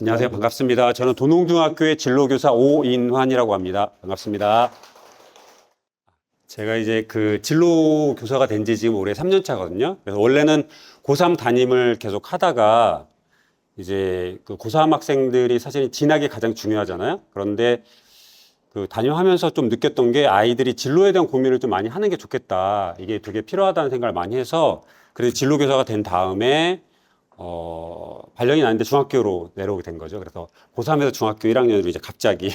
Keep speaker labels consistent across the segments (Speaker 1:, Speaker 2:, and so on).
Speaker 1: 안녕하세요. 반갑습니다. 저는 도농중학교의 진로교사 오인환이라고 합니다. 반갑습니다. 제가 이제 그 진로교사가 된 지 지금 올해 3년 차거든요. 그래서 원래는 고3 담임을 계속 하다가 이제 그 고3 학생들이 사실 진학이 가장 중요하잖아요. 그런데 그 담임하면서 좀 느꼈던 게 아이들이 진로에 대한 고민을 좀 많이 하는 게 좋겠다. 이게 되게 필요하다는 생각을 많이 해서 그래서 진로교사가 된 다음에 발령이 났는데 중학교로 내려오게 된 거죠. 그래서 고3에서 중학교 1학년으로 이제 갑자기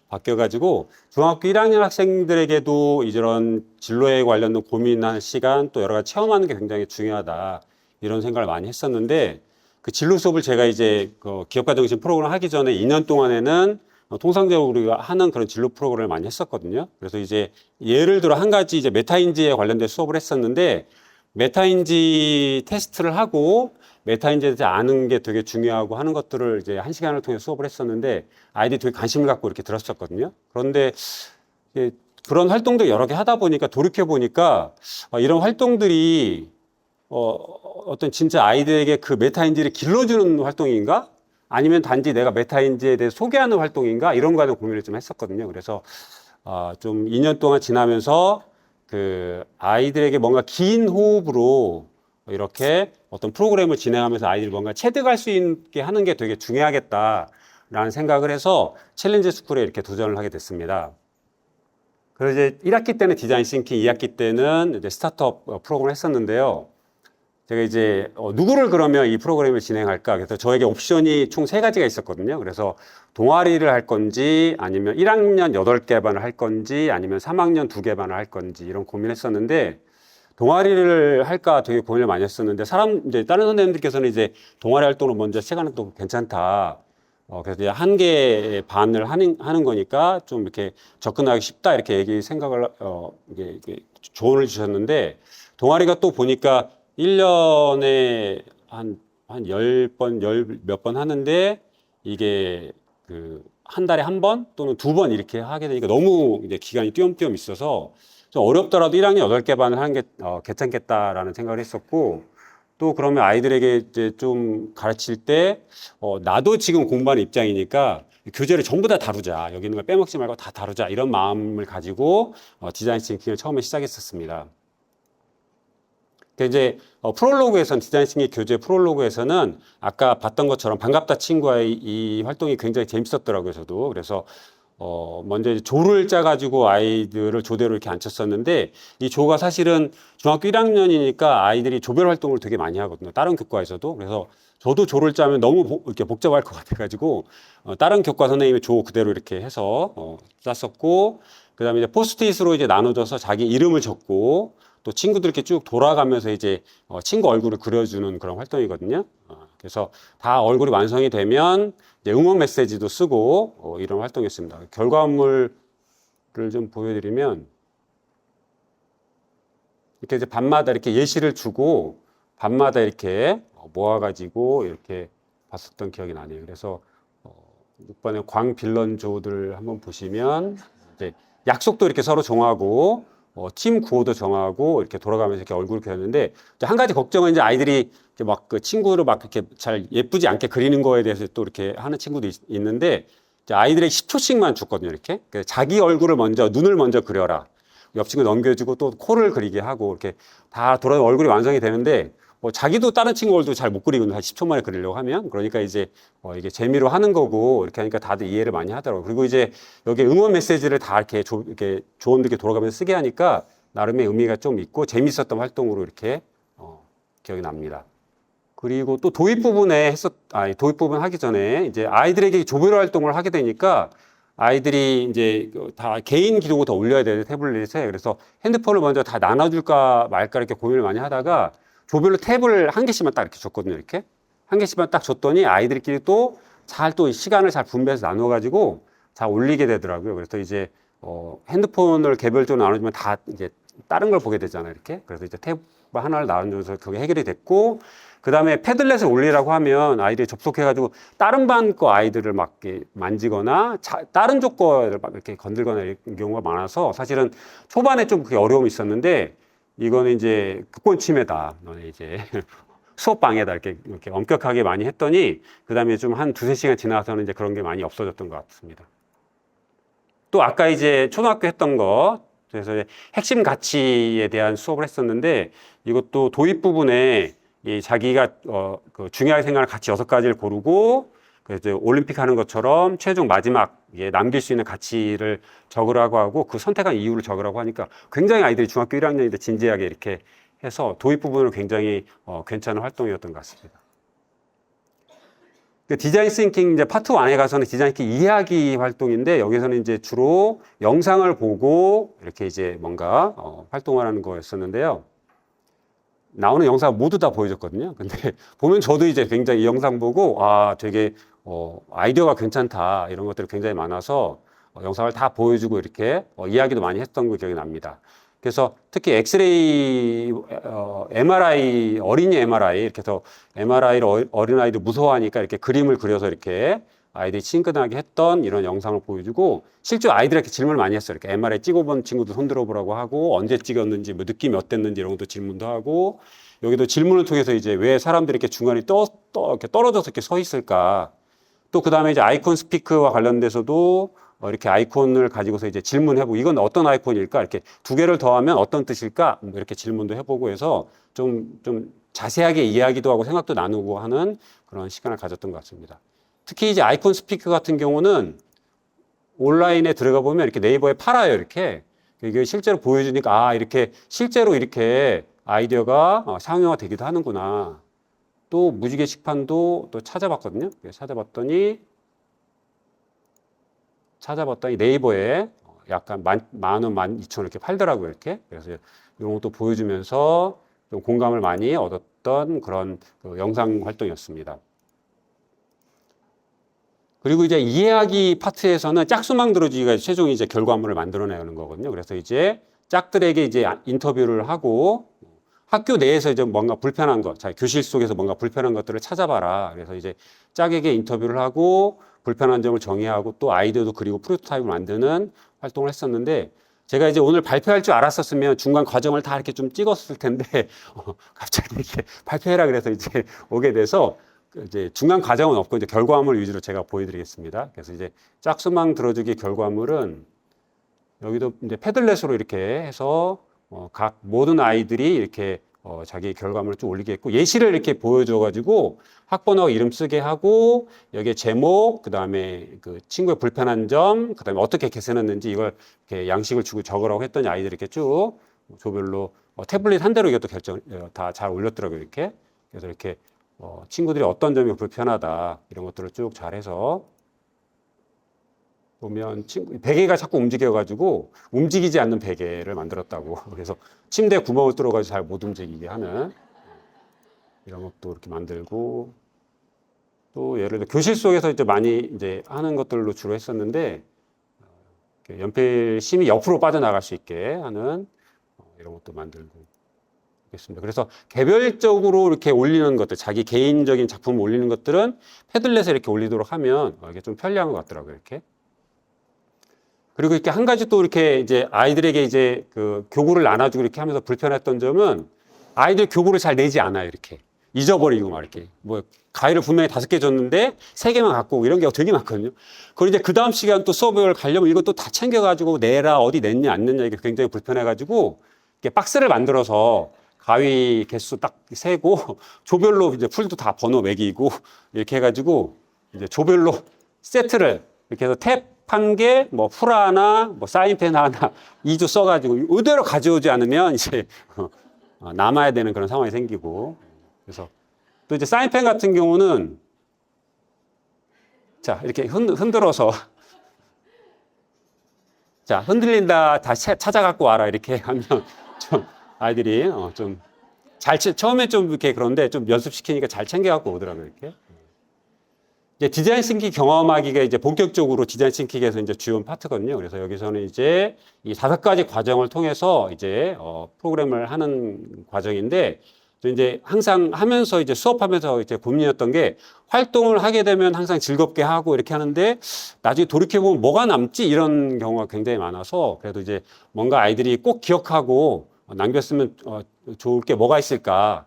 Speaker 1: 바뀌어가지고 중학교 1학년 학생들에게도 이런 진로에 관련된 고민하는 시간 또 여러 가지 체험하는 게 굉장히 중요하다. 이런 생각을 많이 했었는데 그 진로 수업을 제가 이제 그 기업가 정신 프로그램 하기 전에 2년 동안에는 통상적으로 우리가 하는 그런 진로 프로그램을 많이 했었거든요. 그래서 이제 예를 들어 한 가지 이제 메타인지에 관련된 수업을 했었는데 메타인지 테스트를 하고 메타인지에 대해서 아는 게 되게 중요하고 하는 것들을 이제 한 시간을 통해 수업을 했었는데 아이들이 되게 관심을 갖고 이렇게 들었었거든요. 그런데 그런 활동들 여러 개 하다 보니까 돌이켜 보니까 이런 활동들이 어떤 진짜 아이들에게 그 메타인지를 길러주는 활동인가? 아니면 단지 내가 메타인지에 대해 소개하는 활동인가? 이런 거에 대한 고민을 좀 했었거든요. 그래서 좀 2년 동안 지나면서 그 아이들에게 뭔가 긴 호흡으로 이렇게 어떤 프로그램을 진행하면서 아이들이 뭔가 체득할 수 있게 하는 게 되게 중요하겠다라는 생각을 해서 챌린지 스쿨에 이렇게 도전을 하게 됐습니다. 그래서 이제 1학기 때는 디자인 싱킹, 2학기 때는 이제 스타트업 프로그램을 했었는데요. 제가 이제 누구를 그러면 이 프로그램을 진행할까? 그래서 저에게 옵션이 총 3가지가 있었거든요. 그래서 동아리를 할 건지 아니면 1학년 8개 반을 할 건지 아니면 3학년 2개 반을 할 건지 이런 고민했었는데 동아리를 할까 되게 고민을 많이 했었는데 이제 다른 선생님들께서는 이제 동아리 활동을 먼저 시간은 또 괜찮다. 그래서 이제 1개 반을 하는 거니까 좀 이렇게 접근하기 쉽다 이렇게 생각을 이게 조언을 주셨는데 동아리가 또 보니까 1년에 한 10번, 몇 번 하는데 이게 한 달에 1번 또는 2번 이렇게 하게 되니까 너무 이제 기간이 띄엄띄엄 있어서 좀 어렵더라도 1학년 8개 반을 하는 게 괜찮겠다라는 생각을 했었고 또 그러면 아이들에게 이제 좀 가르칠 때 나도 지금 공부하는 입장이니까 교재를 전부 다 다루자. 여기 있는 걸 빼먹지 말고 다 다루자. 이런 마음을 가지고 디자인 싱킹을 처음에 시작했었습니다. 이제 프롤로그에서는 디자인 싱킹 교재 프롤로그에서는 아까 봤던 것처럼 반갑다 친구와의 이 활동이 굉장히 재밌었더라고요. 저도 그래서 먼저 이제 조를 짜가지고 아이들을 조대로 이렇게 앉혔었는데 이 조가 사실은 중학교 1학년이니까 아이들이 조별 활동을 되게 많이 하거든요. 다른 교과에서도. 그래서 저도 조를 짜면 너무 이렇게 복잡할 것 같아가지고 다른 교과 선생님이 조 그대로 이렇게 해서 짰었고 그다음에 이제 포스트잇으로 이제 나눠져서 자기 이름을 적고 또 친구들 이렇게 쭉 돌아가면서 이제 친구 얼굴을 그려주는 그런 활동이거든요. 그래서 다 얼굴이 완성이 되면 이제 응원 메시지도 쓰고 이런 활동이었습니다. 결과물을 좀 보여드리면 이렇게 이제 밤마다 이렇게 예시를 주고 밤마다 이렇게 모아가지고 이렇게 봤었던 기억이 나네요. 그래서 6번의 광빌런조들 한번 보시면 이제 약속도 이렇게 서로 정하고 팀 구호도 정하고 이렇게 돌아가면서 이렇게 얼굴을 그렸는데 한 가지 걱정은 이제 아이들이 이렇게 막 그 친구를 막 이렇게 잘 예쁘지 않게 그리는 거에 대해서 또 이렇게 하는 친구도 있는데 이제 아이들에게 10초씩만 줬거든요. 이렇게 자기 얼굴을 먼저 눈을 먼저 그려라. 옆 친구 넘겨주고 또 코를 그리게 하고 이렇게 다 돌아서 얼굴이 완성이 되는데 자기도 다른 친구 얼굴도 잘 못 그리거든요. 한 10초 만에 그리려고 하면 그러니까 이제 이게 재미로 하는 거고 이렇게 하니까 다들 이해를 많이 하더라고요. 그리고 이제 여기 응원 메시지를 다 이렇게 조원들께 돌아가면서 쓰게 하니까 나름의 의미가 좀 있고 재밌었던 활동으로 이렇게 기억이 납니다. 그리고 또 도입 부분에 도입 부분 하기 전에 이제 아이들에게 조별 활동을 하게 되니까 아이들이 이제 다 개인 기록을 더 올려야 되는 태블릿에 그래서 핸드폰을 먼저 다 나눠줄까 말까 이렇게 고민을 많이 하다가 조별로 탭을 1개씩만 딱 이렇게 줬거든요. 이렇게 1개씩만 딱 줬더니 아이들끼리 또 시간을 잘 분배해서 나눠가지고 잘 올리게 되더라고요. 그래서 이제 핸드폰을 개별적으로 나눠주면 다 이제 다른 걸 보게 되잖아요. 이렇게 그래서 이제 탭 하나를 나눠줘서 그게 해결이 됐고 그 다음에 패들렛을 올리라고 하면 아이들이 접속해가지고 다른 반 거 아이들을 막 이렇게 만지거나 다른 쪽 거를 막 이렇게 건들거나 이런 경우가 많아서 사실은 초반에 좀 그게 어려움이 있었는데 이거는 이제 극권 침해다. 너네 이제 수업방에다 이렇게 엄격하게 많이 했더니 그 다음에 좀 한 두세 시간 지나서는 이제 그런 게 많이 없어졌던 것 같습니다. 또 아까 이제 초등학교 했던 거, 그래서 핵심 가치에 대한 수업을 했었는데 이것도 도입 부분에 이 자기가 그 중요하게 생각하는 가치 6가지를 고르고 그래서 올림픽 하는 것처럼 최종 마지막에 남길 수 있는 가치를 적으라고 하고 그 선택한 이유를 적으라고 하니까 굉장히 아이들이 중학교 1학년인데 진지하게 이렇게 해서 도입 부분은 굉장히 괜찮은 활동이었던 것 같습니다. 디자인 싱킹 이제 파트 1에 가서는 디자인 싱킹 이해하기 활동인데 여기서는 이제 주로 영상을 보고 이렇게 이제 뭔가 활동을 하는 거였었는데요. 나오는 영상 모두 다 보여줬거든요. 근데 보면 저도 이제 굉장히 이 영상 보고 되게 아이디어가 괜찮다 이런 것들이 굉장히 많아서 영상을 다 보여주고 이렇게 이야기도 많이 했던 거 기억이 납니다. 그래서 특히 엑스레이, MRI, 어린이 MRI, 이렇게 해서 MRI를 어린아이들 무서워하니까 이렇게 그림을 그려서 이렇게 아이들이 친근하게 했던 이런 영상을 보여주고 실제로 아이들에게 질문을 많이 했어요. 이렇게 MRI 찍어본 친구도 손 들어보라고 하고 언제 찍었는지 뭐 느낌이 어땠는지 이런 것도 질문도 하고 여기도 질문을 통해서 이제 왜 사람들이 이렇게 중간에 이렇게 떨어져서 이렇게 서 있을까 또 그 다음에 이제 아이콘 스피크와 관련돼서도 이렇게 아이콘을 가지고서 이제 질문해보고 이건 어떤 아이콘일까? 이렇게 두 개를 더하면 어떤 뜻일까? 뭐 이렇게 질문도 해보고 해서 좀 자세하게 이야기도 하고 생각도 나누고 하는 그런 시간을 가졌던 것 같습니다. 특히 이제 아이콘 스피크 같은 경우는 온라인에 들어가 보면 이렇게 네이버에 팔아요. 이렇게. 이게 실제로 보여주니까 이렇게 실제로 이렇게 아이디어가 상용화 되기도 하는구나. 또 무지개 식판도 또 찾아봤거든요. 찾아봤더니 네이버에 약간 10,000원, 12,000원 이렇게 팔더라고요, 이렇게. 그래서 이런 것도 보여주면서 좀 공감을 많이 얻었던 그런 영상 활동이었습니다. 그리고 이제 이해하기 파트에서는 짝수망 들어주기가 최종 이제 결과물을 만들어내는 거거든요. 그래서 이제 짝들에게 이제 인터뷰를 하고 학교 내에서 이제 뭔가 불편한 것, 자, 교실 속에서 뭔가 불편한 것들을 찾아봐라. 그래서 이제 짝에게 인터뷰를 하고 불편한 점을 정의하고 또 아이디어도 그리고 프로토타입을 만드는 활동을 했었는데 제가 이제 오늘 발표할 줄 알았었으면 중간 과정을 다 이렇게 좀 찍었을 텐데 갑자기 이렇게 발표해라 그래서 이제 오게 돼서 이제 중간 과정은 없고 이제 결과물 위주로 제가 보여드리겠습니다. 그래서 이제 짝수망 들어주기 결과물은 여기도 이제 패들렛으로 이렇게 해서 각 모든 아이들이 이렇게 자기 결과물을 쭉 올리게 했고 예시를 이렇게 보여줘가지고 학번하고 이름 쓰게 하고 여기에 제목, 그 다음에 그 친구의 불편한 점, 그 다음에 어떻게 개선했는지 이걸 이렇게 양식을 주고 적으라고 했더니 아이들이 이렇게 쭉 조별로 태블릿 한 대로 이것도 다 잘 올렸더라고요. 이렇게. 그래서 이렇게 친구들이 어떤 점이 불편하다 이런 것들을 쭉 잘해서 보면 베개가 자꾸 움직여가지고 움직이지 않는 베개를 만들었다고. 그래서 침대에 구멍을 뚫어가지고 잘 못 움직이게 하는 이런 것도 이렇게 만들고 또 예를 들어 교실 속에서 이제 많이 이제 하는 것들로 주로 했었는데 연필 심이 옆으로 빠져나갈 수 있게 하는 이런 것도 만들고 있습니다. 그래서 개별적으로 이렇게 올리는 것들, 자기 개인적인 작품을 올리는 것들은 패들렛에 이렇게 올리도록 하면 이게 좀 편리한 것 같더라고요. 이렇게. 그리고 이렇게 한 가지 또 이렇게 이제 아이들에게 이제 그 교구를 나눠주고 이렇게 하면서 불편했던 점은 아이들 교구를 잘 내지 않아요. 이렇게 잊어버리고 막 이렇게 뭐 가위를 분명히 5개 줬는데 3개만 갖고 오고 이런 게 되게 많거든요. 그리고 이제 그 다음 시간 또 수업을 가려면 이것도 다 챙겨가지고 내라 어디 냈냐 안 냈냐 이게 굉장히 불편해가지고 이렇게 박스를 만들어서 가위 개수 딱 세고 조별로 이제 풀도 다 번호 매기고 이렇게 해가지고 이제 조별로 세트를 이렇게 해서 탭 한 개, 뭐 풀 하나, 뭐 사인펜 하나 2조 써가지고 이대로 가져오지 않으면 이제 남아야 되는 그런 상황이 생기고 그래서 또 이제 사인펜 같은 경우는 자 이렇게 흔들어서 자 흔들린다 다시 찾아갖고 와라 이렇게 하면 좀 아이들이 좀 잘 처음에 좀 이렇게 그런데 좀 연습시키니까 잘 챙겨갖고 오더라고요 이렇게. 이제 디자인 싱킹 경험하기가 이제 본격적으로 디자인 싱킹에서 이제 주요 파트거든요. 그래서 여기서는 이제 이 5가지 과정을 통해서 이제 프로그램을 하는 과정인데 이제 항상 하면서 이제 수업하면서 이제 고민이었던 게 활동을 하게 되면 항상 즐겁게 하고 이렇게 하는데 나중에 돌이켜보면 뭐가 남지 이런 경우가 굉장히 많아서 그래도 이제 뭔가 아이들이 꼭 기억하고 남겼으면 좋을 게 뭐가 있을까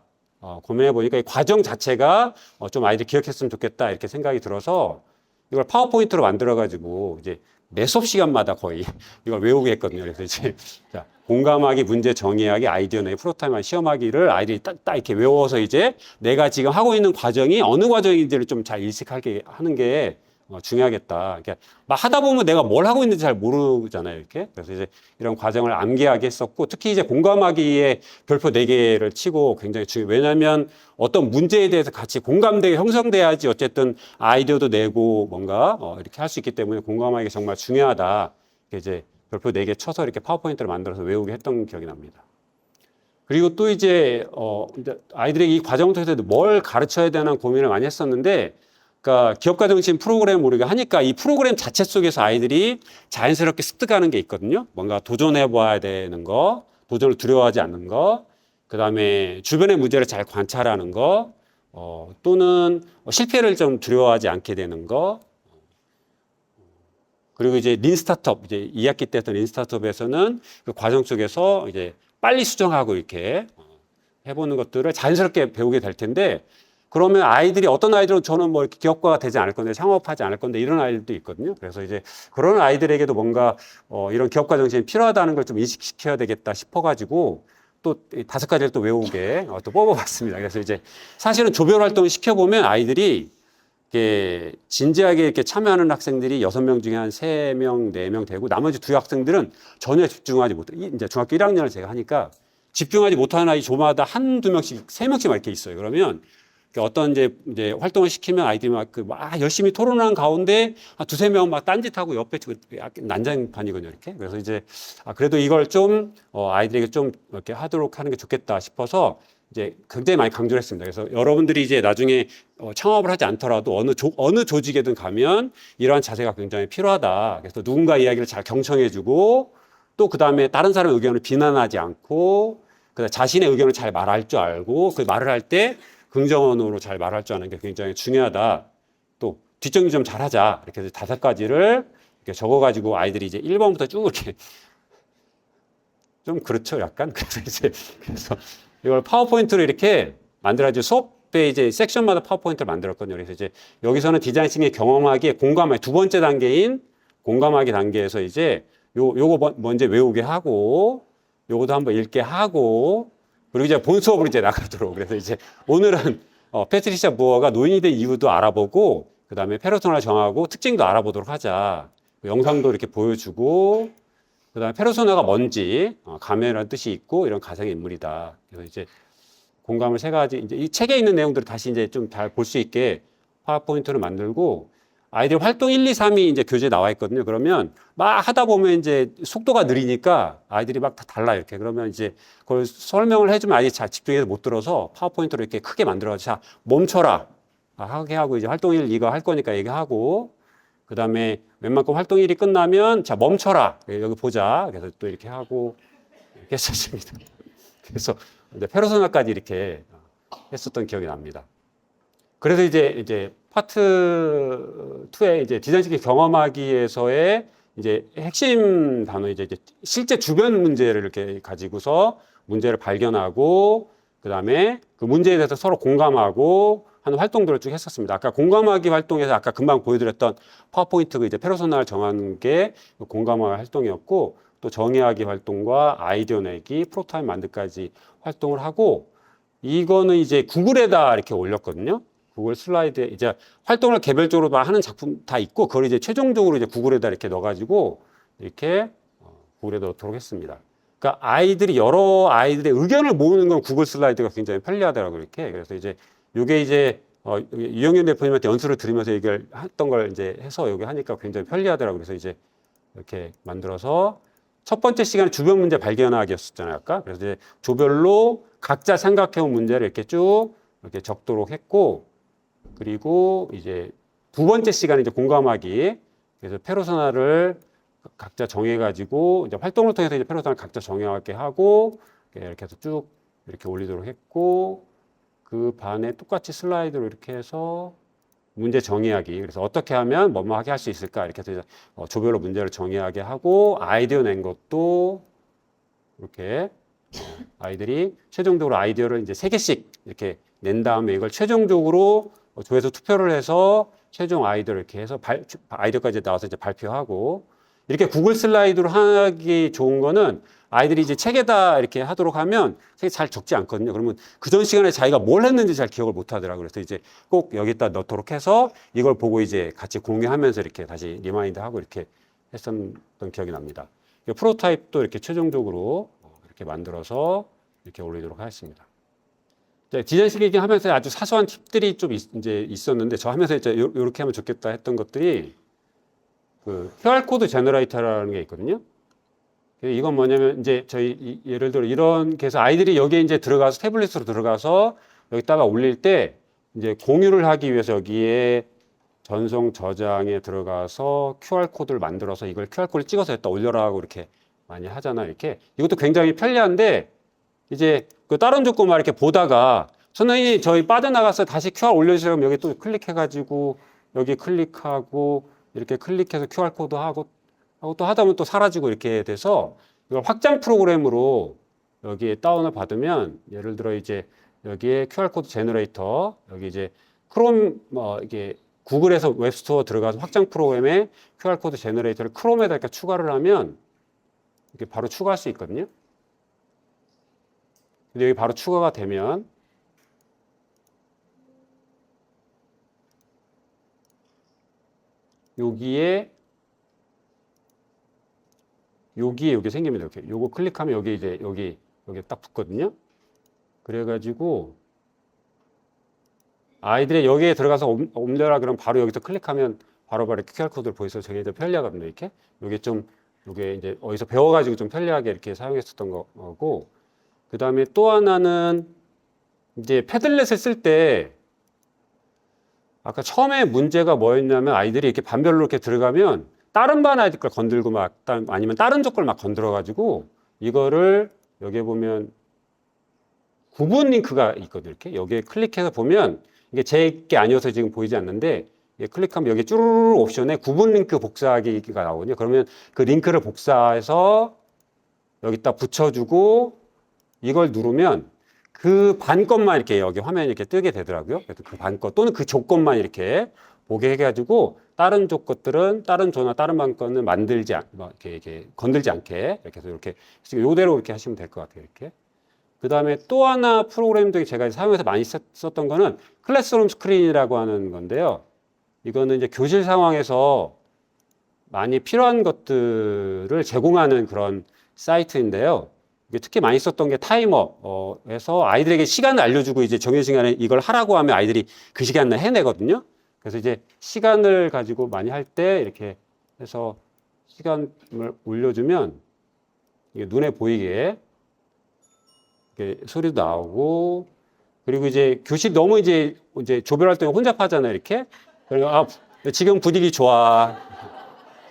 Speaker 1: 고민해 보니까 이 과정 자체가 좀 아이들이 기억했으면 좋겠다 이렇게 생각이 들어서 이걸 파워포인트로 만들어 가지고 이제 매 수업 시간마다 거의 이걸 외우게 했거든요. 그래서 이제 자, 공감하기, 문제 정의하기, 아이디어 내기, 프로타임하기, 시험하기를 아이들이 딱 이렇게 외워서 이제 내가 지금 하고 있는 과정이 어느 과정인지를 좀 잘 인식하게 하는 게 중요하겠다. 그러니까 막 하다 보면 내가 뭘 하고 있는지 잘 모르잖아요. 이렇게. 그래서 이제 이런 과정을 암기하게 했었고, 특히 이제 공감하기에 별표 4개를 치고 굉장히 중요해요. 왜냐하면 어떤 문제에 대해서 같이 공감대가 형성돼야지 어쨌든 아이디어도 내고 뭔가 이렇게 할 수 있기 때문에 공감하기가 정말 중요하다. 이제 별표 4개 쳐서 이렇게 파워포인트를 만들어서 외우게 했던 기억이 납니다. 그리고 또 이제 아이들에게 이 과정을 통해서 뭘 가르쳐야 되나 고민을 많이 했었는데, 그러니까 기업가 정신 프로그램을 우리가 하니까 이 프로그램 자체 속에서 아이들이 자연스럽게 습득하는 게 있거든요. 뭔가 도전해 봐야 되는 거, 도전을 두려워하지 않는 거, 그 다음에 주변의 문제를 잘 관찰하는 거, 또는 실패를 좀 두려워하지 않게 되는 거, 그리고 이제 린 스타트업, 이제 2학기 때 했던 린 스타트업에서는 그 과정 속에서 이제 빨리 수정하고 이렇게 해보는 것들을 자연스럽게 배우게 될 텐데, 그러면 아이들이 어떤 아이들은 저는 뭐 이렇게 기업가가 되지 않을 건데 창업하지 않을 건데 이런 아이들도 있거든요. 그래서 이제 그런 아이들에게도 뭔가 이런 기업가 정신이 필요하다는 걸 좀 인식시켜야 되겠다 싶어가지고 또 5가지를 또 외우게 또 뽑아봤습니다. 그래서 이제 사실은 조별 활동을 시켜보면 아이들이 이렇게 진지하게 이렇게 참여하는 학생들이 6명 중에 한 3명, 4명 되고 나머지 2학생들은 전혀 집중하지 못해. 이제 중학교 1학년을 제가 하니까 집중하지 못하는 아이 조마다 1~2명씩, 3명씩 막 이렇게 있어요. 그러면 어떤 이제 활동을 시키면 아이들이 막 열심히 토론하는 가운데 한 2~3명 막 딴짓하고 옆에 난장판이거든요. 이렇게. 그래서 이제 그래도 이걸 좀 아이들에게 좀 이렇게 하도록 하는 게 좋겠다 싶어서 이제 굉장히 많이 강조를 했습니다. 그래서 여러분들이 이제 나중에 창업을 하지 않더라도 어느 조직에든 가면 이러한 자세가 굉장히 필요하다. 그래서 누군가 이야기를 잘 경청해주고 또 그 다음에 다른 사람의 의견을 비난하지 않고 그다음에 자신의 의견을 잘 말할 줄 알고 그 말을 할 때 긍정어로 잘 말할 줄 아는 게 굉장히 중요하다. 또 뒷정리 좀 잘하자. 이렇게 해서 5가지를 이렇게 적어가지고 아이들이 이제 1번부터 쭉 이렇게 좀 그렇죠, 약간. 그래서 이걸 파워포인트로 이렇게 만들어가지고 수업에 이제 섹션마다 파워포인트를 만들었거든요. 그래서 이제 여기서는 디자인싱의 경험하기에 공감하기 2번째 단계인 공감하기 단계에서 이제 요거 먼저 외우게 하고 요것도 한번 읽게 하고 그리고 이제 본 수업으로 이제 나가도록. 그래서 이제 오늘은 패트리샤 무어가 노인이 된 이유도 알아보고 그 다음에 페르소나 정하고 특징도 알아보도록 하자. 영상도 이렇게 보여주고 그 다음에 페르소나가 뭔지 가면이라는 뜻이 있고 이런 가상의 인물이다. 그래서 이제 공감을 3가지 이제 이 책에 있는 내용들을 다시 이제 좀 잘 볼 수 있게 파워포인트를 만들고 아이들 활동 1, 2, 3이 이제 교재에 나와 있거든요. 그러면 막 하다 보면 이제 속도가 느리니까 아이들이 막 다 달라요. 이렇게. 그러면 이제 그걸 설명을 해주면 아이들이 잘 집중해서 못 들어서 파워포인트로 이렇게 크게 만들어서 자, 멈춰라. 하게 하고 이제 활동 1 이거 할 거니까 얘기하고 그 다음에 웬만큼 활동 1이 끝나면 자, 멈춰라. 여기 보자. 그래서 또 이렇게 하고 이렇게 했었습니다. 그래서 페르소나까지 이렇게 했었던 기억이 납니다. 그래서 이제 파트 2에 이제 디자인식 경험하기에서의 이제 핵심 단어 이제 실제 주변 문제를 이렇게 가지고서 문제를 발견하고 그다음에 그 문제에 대해서 서로 공감하고 하는 활동들을 쭉 했었습니다. 아까 공감하기 활동에서 아까 금방 보여드렸던 파워포인트 이제 페르소나를 정하는 게 공감하기 활동이었고 또 정의하기 활동과 아이디어 내기, 프로타임 만들기까지 활동을 하고 이거는 이제 구글에다 이렇게 올렸거든요. 구글 슬라이드에 이제 활동을 개별적으로 하는 작품 다 있고 그걸 이제 최종적으로 이제 구글에다 이렇게 넣어가지고 이렇게 구글에 넣도록 했습니다. 그러니까 여러 아이들의 의견을 모으는 건 구글 슬라이드가 굉장히 편리하더라고요. 이렇게. 그래서 이제 요게 이제 유영현 대표님한테 연수를 들으면서 얘기를 했던 걸 이제 해서 여기 하니까 굉장히 편리하더라고요. 그래서 이제 이렇게 만들어서 첫 번째 시간에 주변 문제 발견하기였었잖아요. 아까. 그래서 이제 조별로 각자 생각해온 문제를 이렇게 쭉 이렇게 적도록 했고 그리고 이제 2번째 시간에 이제 공감하기. 그래서 페르소나를 각자 정해가지고 이제 활동을 통해서 이제 페르소나를 각자 정하게 하고 이렇게 해서 쭉 이렇게 올리도록 했고 그 반에 똑같이 슬라이드로 이렇게 해서 문제 정의하기. 그래서 어떻게 하면 뭐뭐 하게 할 수 있을까 이렇게 해서 조별로 문제를 정의하게 하고 아이디어 낸 것도 이렇게 아이들이 최종적으로 아이디어를 이제 3개씩 이렇게 낸 다음에 이걸 최종적으로 조에서 투표를 해서 최종 아이디어를 이렇게 해서 아이디어까지 나와서 이제 발표하고 이렇게 구글 슬라이드로 하기 좋은 거는 아이들이 이제 책에다 이렇게 하도록 하면 책이 잘 적지 않거든요. 그러면 그 전 시간에 자기가 뭘 했는지 잘 기억을 못 하더라고요. 그래서 이제 꼭 여기다 넣도록 해서 이걸 보고 이제 같이 공유하면서 이렇게 다시 리마인드 하고 이렇게 했었던 기억이 납니다. 프로토타입도 이렇게 최종적으로 이렇게 만들어서 이렇게 올리도록 하겠습니다. 디자인 실기기 하면서 아주 사소한 팁들이 좀 이제 있었는데 저 하면서 이제 이렇게 하면 좋겠다 했던 것들이 그 QR코드 제너레이터라는 게 있거든요. 이건 뭐냐면 이제 저희 예를 들어 이렇게 해서 아이들이 여기에 이제 들어가서 태블릿으로 들어가서 여기다가 올릴 때 이제 공유를 하기 위해서 여기에 전송 저장에 들어가서 QR코드를 만들어서 이걸 QR코드를 찍어서 여기다 올려라고 이렇게 많이 하잖아요. 이렇게 이것도 굉장히 편리한데 이제 그 다른 조건만 이렇게 보다가 선생님이 저희 빠져나가서 다시 QR 올려주세요. 여기 또 클릭해가지고 여기 클릭하고 이렇게 클릭해서 QR코드 하고 또 하다 보면 또 사라지고 이렇게 돼서 이걸 확장 프로그램으로 여기에 다운을 받으면 예를 들어 이제 여기에 QR코드 제너레이터 여기 이제 크롬 이게 구글에서 웹스토어 들어가서 확장 프로그램에 QR코드 제너레이터를 크롬에다 이렇게 추가를 하면 이렇게 바로 추가할 수 있거든요. 근데 여기 바로 추가가 되면 여기에 여기 생깁니다. 이렇게 요거 클릭하면 여기 이제 여기 딱 붙거든요. 그래가지고 아이들이 여기에 들어가서 옮겨라 그러면 바로 여기서 클릭하면 바로바로 이렇게 QR 코드를 보여서 저게 더 편리하거든요. 이렇게 요게 이제 어디서 배워가지고 좀 편리하게 이렇게 사용했었던 거고 그 다음에 또 하나는 이제 패들렛을 쓸 때 아까 처음에 문제가 뭐였냐면 아이들이 이렇게 반별로 이렇게 들어가면 다른 반 아이들 걸 건들고 막 아니면 다른 쪽 걸 막 건드려 가지고 이거를 여기에 보면 구분 링크가 있거든요. 이렇게 여기에 클릭해서 보면 이게 제 게 아니어서 지금 보이지 않는데 클릭하면 여기 쭈루루 옵션에 구분 링크 복사하기가 나오거든요. 그러면 그 링크를 복사해서 여기다 붙여주고 이걸 누르면 그 반 것만 이렇게 여기 화면에 이렇게 뜨게 되더라고요. 그래서 그 반 것 또는 그 조건만 이렇게 보게 해가지고 다른 조 것들은 다른 조나 다른 반 거는 만들지 이렇게 건들지 않게 이렇게 해서 이렇게 요대로 이렇게 하시면 될 것 같아요. 이렇게. 그 다음에 또 하나 프로그램도 제가 사용해서 많이 썼던 거는 클래스룸 스크린이라고 하는 건데요. 이거는 이제 교실 상황에서 많이 필요한 것들을 제공하는 그런 사이트인데요. 특히 많이 썼던 게 타이머에서 아이들에게 시간을 알려주고 이제 정해진 시간에 이걸 하라고 하면 아이들이 그 시간을 해내거든요. 그래서 이제 시간을 가지고 많이 할 때 이렇게 해서 시간을 올려주면 이게 눈에 보이게 이렇게 소리도 나오고 그리고 이제 교실 너무 이제 조별할 때 혼잡하잖아요. 이렇게. 그러니까 지금 분위기 좋아.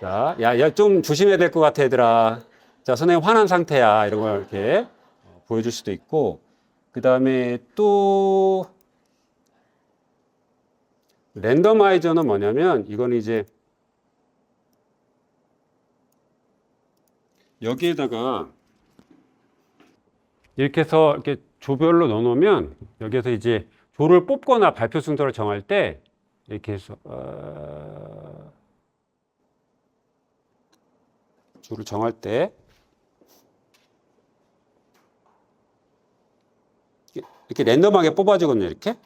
Speaker 1: 자, 야, 좀 조심해야 될 것 같아, 얘들아. 자, 선생님 화난 상태야. 이런 걸 이렇게 보여줄 수도 있고, 그 다음에 또, 랜더마이저는 뭐냐면, 이거는 이제, 여기에다가, 이렇게 해서 이렇게 조별로 넣어놓으면, 여기에서 이제 조를 뽑거나 발표 순서를 정할 때, 이렇게 해서, 조를 정할 때, 이렇게 랜덤하게 뽑아주거든요. 이렇게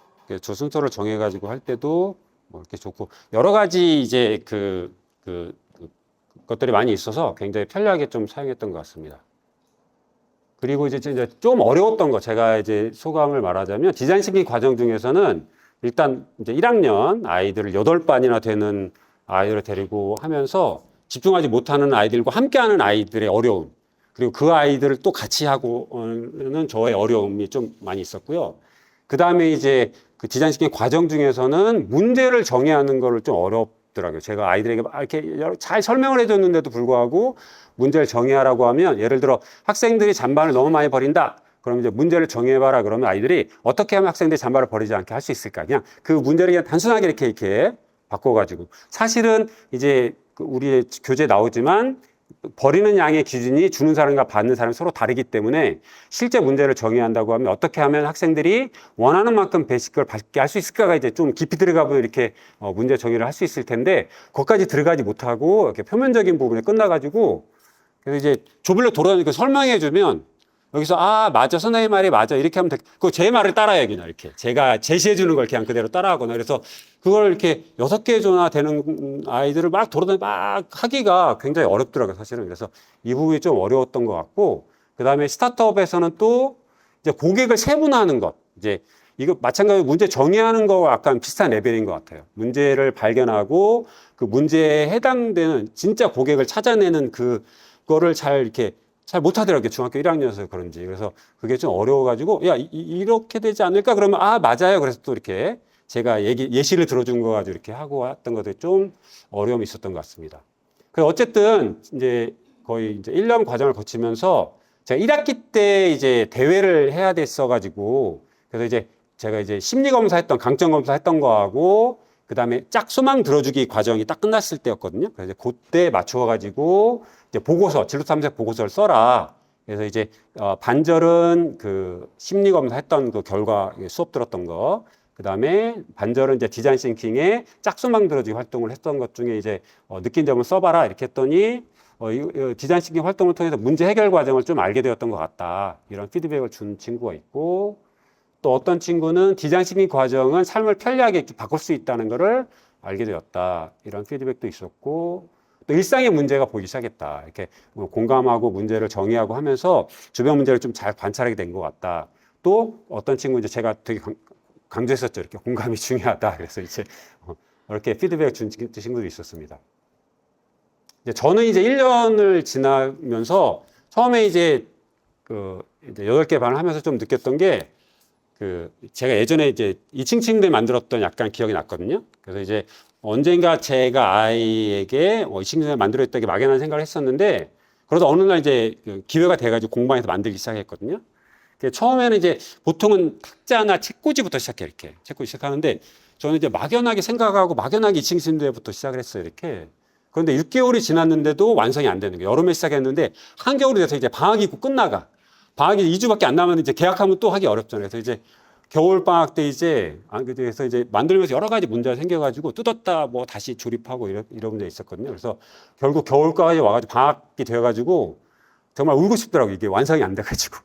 Speaker 1: 조 순서를 정해가지고 할 때도 뭐 이렇게 좋고 여러 가지 이제 것들이 많이 있어서 굉장히 편리하게 좀 사용했던 것 같습니다. 그리고 이제 좀 어려웠던 거 제가 이제 소감을 말하자면 디자인 싱킹 과정 중에서는 일단 이제 1학년 아이들을 8반이나 되는 아이들을 데리고 하면서 집중하지 못하는 아이들과 함께하는 아이들의 어려움. 그리고 그 아이들을 또 같이 하고는 저의 어려움이 좀 많이 있었고요. 그 다음에 이제 그 디자인 싱킹 과정 중에서는 문제를 정해야 하는 거를 좀 어렵더라고요. 제가 아이들에게 이렇게 잘 설명을 해줬는데도 불구하고 문제를 정의하라고 하면 예를 들어 학생들이 잔반을 너무 많이 버린다. 그럼 이제 문제를 정해봐라. 그러면 아이들이 어떻게 하면 학생들이 잔반을 버리지 않게 할 수 있을까? 그냥 그 문제를 그냥 단순하게 이렇게 바꿔가지고 사실은 이제 우리 교재에 나오지만 버리는 양의 기준이 주는 사람과 받는 사람이 서로 다르기 때문에 실제 문제를 정의한다고 하면 어떻게 하면 학생들이 원하는 만큼 베이직을 받게 할 수 있을까가 이제 좀 깊이 들어가 보면 이렇게 문제 정의를 할 수 있을 텐데 거기까지 들어가지 못하고 이렇게 표면적인 부분에 끝나가지고 그래서 이제 조별로 돌아다니고 설명해 주면 여기서 아 맞아 선생님 말이 맞아 이렇게 하면 돼. 그거 제 말을 따라야 그냥 이렇게 제가 제시해 주는 걸 그냥 그대로 따라하거나 그래서 그걸 이렇게 6개 조나 되는 아이들을 막 돌아다니 막 하기가 굉장히 어렵더라고요 사실은. 그래서 이 부분이 좀 어려웠던 것 같고 그다음에 스타트업에서는 또 이제 고객을 세분화하는 것 이제 이거 마찬가지로 문제 정의하는 거와 약간 비슷한 레벨인 것 같아요. 문제를 발견하고 그 문제에 해당되는 진짜 고객을 찾아내는 그거를 잘 이렇게 잘 못하더라고요. 중학교 1학년에서 그런지. 그래서 그게 좀 어려워가지고, 야, 이렇게 되지 않을까? 그러면, 아, 맞아요. 그래서 또 이렇게 제가 예시를 들어준 거 가지고 이렇게 하고 왔던 것들이 좀 어려움이 있었던 것 같습니다. 그래서 어쨌든 이제 거의 이제 1년 과정을 거치면서 제가 1학기 때 이제 대회를 해야 됐어가지고, 그래서 이제 제가 이제 심리검사 했던, 강점검사 했던 거하고, 그 다음에 짝 소망 들어주기 과정이 딱 끝났을 때였거든요. 그래서 그때 맞춰가지고, 이제 보고서, 진로 탐색 보고서를 써라. 그래서 이제, 반절은 그 심리검사 했던 그 결과 수업 들었던 거. 그 다음에 반절은 이제 디자인 싱킹에 짝수망 들어주기 활동을 했던 것 중에 이제, 느낀 점을 써봐라. 이렇게 했더니, 이 디자인 싱킹 활동을 통해서 문제 해결 과정을 좀 알게 되었던 것 같다. 이런 피드백을 준 친구가 있고, 또 어떤 친구는 디자인 싱킹 과정은 삶을 편리하게 바꿀 수 있다는 것을 알게 되었다. 이런 피드백도 있었고, 또 일상의 문제가 보이기 시작했다. 이렇게 공감하고 문제를 정의하고 하면서 주변 문제를 좀 잘 관찰하게 된 것 같다. 또 어떤 친구 이제 제가 되게 강조했었죠. 이렇게 공감이 중요하다. 그래서 이제 이렇게 피드백을 준 친구도 있었습니다. 이제 저는 이제 1년을 지나면서 처음에 이제 이제 8개 반을 하면서 좀 느꼈던 게 제가 예전에 이제 이칭칭들 만들었던 약간 기억이 났거든요. 그래서 이제 언젠가 제가 아이에게 이칭칭을 만들어야겠다 막연한 생각을 했었는데, 그러다 어느 날 이제 기회가 돼가지고 공방에서 만들기 시작했거든요. 처음에는 이제 보통은 탁자나 책꽂이부터 시작해요. 이렇게 책꽂이 시작하는데, 저는 이제 막연하게 생각하고 막연하게 이칭칭들부터 시작을 했어요. 이렇게. 그런데 6개월이 지났는데도 완성이 안 되는 거예요. 여름에 시작했는데 한겨울이 돼서 이제 방학이 있고 끝나가. 방학이 2주밖에 안 남았는데 이제 계약하면 또 하기 어렵잖아요. 그래서 이제 겨울 방학 때 이제 그래서 이제 만들면서 여러 가지 문제가 생겨가지고 뜯었다 뭐 다시 조립하고 이런 문제 있었거든요. 그래서 결국 겨울까지 와가지고 방학이 되어가지고 정말 울고 싶더라고. 이게 완성이 안 돼가지고.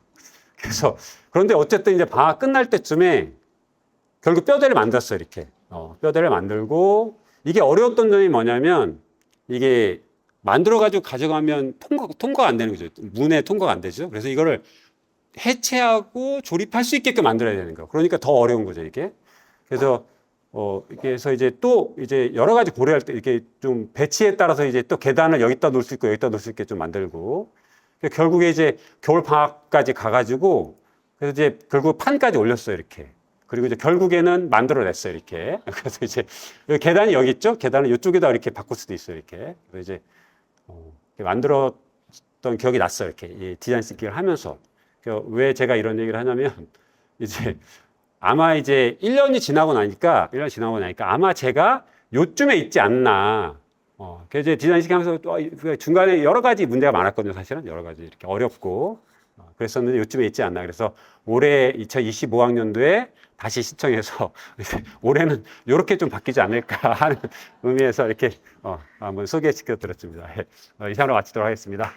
Speaker 1: 그래서 그런데 어쨌든 이제 방학 끝날 때쯤에 결국 뼈대를 만들었어요. 이렇게 뼈대를 만들고 이게 어려웠던 점이 뭐냐면 이게 만들어가지고 가져가면 통과가 안 되는 거죠. 문에 통과가 안 되죠. 그래서 이거를 해체하고 조립할 수 있게끔 만들어야 되는 거. 그러니까 더 어려운 거죠, 이게. 그래서, 그래서 이제 또 이제 여러 가지 고려할 때 이렇게 좀 배치에 따라서 이제 또 계단을 여기다 놓을 수 있고 여기다 놓을 수 있게 좀 만들고. 결국에 이제 겨울 방학까지 가가지고 그래서 이제 결국 판까지 올렸어요, 이렇게. 그리고 이제 결국에는 만들어냈어요, 이렇게. 그래서 이제 계단이 여기 있죠? 계단을 이쪽에다 이렇게 바꿀 수도 있어요, 이렇게. 그래서 이제 만들었던 기억이 났어요, 이렇게. 이 디자인 싱킹을 하면서. 왜 제가 이런 얘기를 하냐면, 이제 아마 이제 1년이 지나고 나니까 아마 제가 요쯤에 있지 않나. 그래서 이제 디자인 싱킹 하면서 또 중간에 여러 가지 문제가 많았거든요, 사실은. 여러 가지 이렇게 어렵고. 그랬었는데 요쯤에 있지 않나. 그래서 올해 2025학년도에 다시 신청해서 올해는 이렇게 좀 바뀌지 않을까 하는 의미에서 이렇게 한번 소개시켜 드렸습니다. 이상으로 마치도록 하겠습니다.